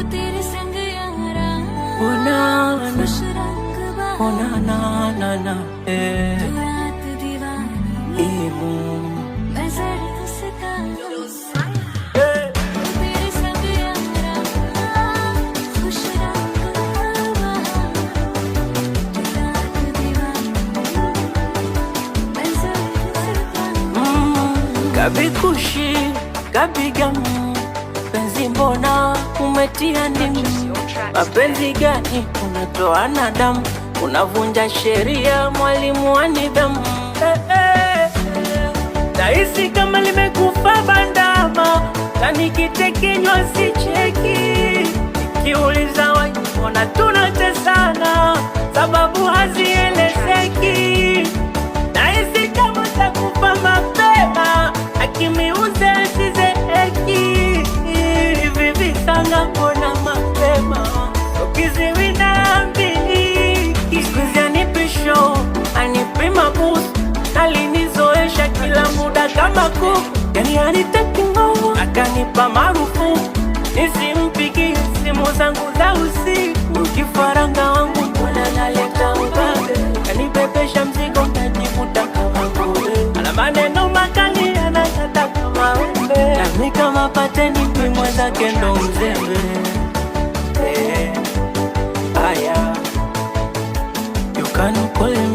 तेरे संग यारा na रात दीवानी मैं जर्द उसका तेरे संग यारा खुश रंग रात दीवानी मैं जर्द उसका Kabi kushi, kabi gamu, penzi mbona umetia ndimu? Mapenzi gani unatoana damu, unavunja sheria mwalimu wa nidhamu. Nahisi kama limekufa bandama, na nikitekenywa sicheki. Nikiuliza mbona tunatesana, sababu hazielezeki. Nahisi kama takufa mapema, akimiuze asizeeki. Hivi visanga mbona mapema, ukiziwi na ambili. Kiskuzi anipisho, anipi mabusu, alinizoesha kila muda kama kuku. Yani anitaki ngovo, akanipa marufuku nisimpigie simu zangu za usiku. Kifaranga wangu mbona naleta ubabe, kanibebesha mzigo najivuta kama ng'ombe. Ana maneno makali anakata kama wembe, nami kama pateni mimi zake ndo mzembe. Aya, you can call me